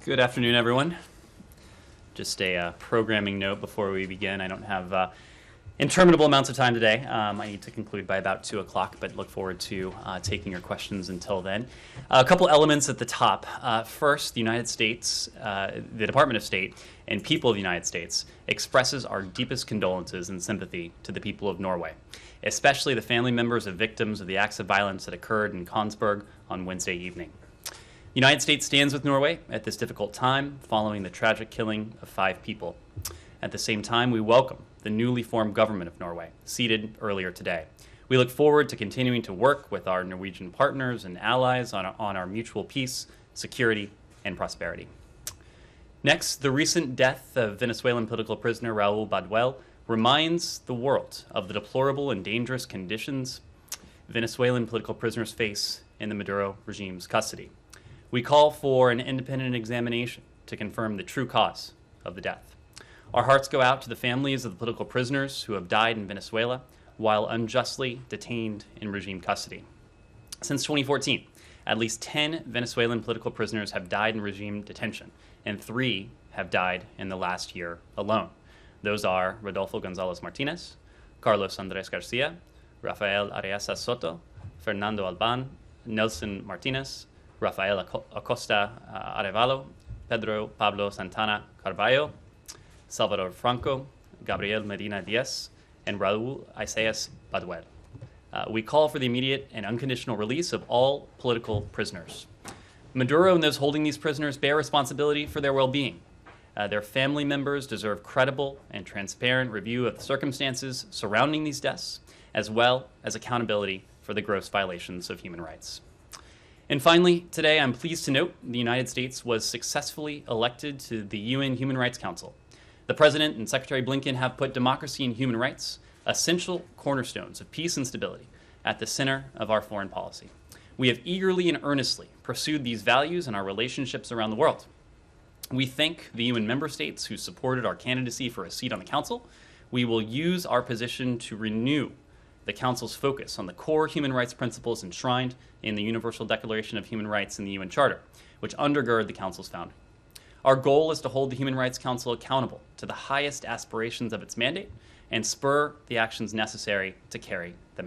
Good afternoon, everyone. Just a programming note before we begin. I don't have interminable amounts of time today. I need to conclude by about 2 o'clock, but look forward to taking your questions until then. A couple elements at the top. First, the United States, the Department of State, and people of the United States expresses our deepest condolences and sympathy to the people of Norway, especially the family members of victims of the acts of violence that occurred in Kongsberg on Wednesday evening. The United States stands with Norway at this difficult time following the tragic killing of 5 people. At the same time, we welcome the newly formed government of Norway, seated earlier today. We look forward to continuing to work with our Norwegian partners and allies on our mutual peace, security, and prosperity. Next, the recent death of Venezuelan political prisoner Raul Baduel reminds the world of the deplorable and dangerous conditions Venezuelan political prisoners face in the Maduro regime's custody. We call for an independent examination to confirm the true cause of the death. Our hearts go out to the families of the political prisoners who have died in Venezuela while unjustly detained in regime custody. Since 2014, at least 10 Venezuelan political prisoners have died in regime detention, and 3 have died in the last year alone. Those are Rodolfo Gonzalez Martinez, Carlos Andres Garcia, Rafael Arias Soto, Fernando Alban, Nelson Martinez, Rafael Acosta Arevalo, Pedro Pablo Santana Carballo, Salvador Franco, Gabriel Medina Diaz, and Raul Isaias Baduel. We call for the immediate and unconditional release of all political prisoners. Maduro and those holding these prisoners bear responsibility for their well-being. Their family members deserve credible and transparent review of the circumstances surrounding these deaths, as well as accountability for the gross violations of human rights. And finally, today I'm pleased to note the United States was successfully elected to the UN Human Rights Council. The President and Secretary Blinken have put democracy and human rights, essential cornerstones of peace and stability, at the center of our foreign policy. We have eagerly and earnestly pursued these values in our relationships around the world. We thank the UN member states who supported our candidacy for a seat on the Council. We will use our position to renew the Council's focus on the core human rights principles enshrined in the Universal Declaration of Human Rights and the UN Charter, which undergird the Council's founding. Our goal is to hold the Human Rights Council accountable to the highest aspirations of its mandate and spur the actions necessary to carry them out.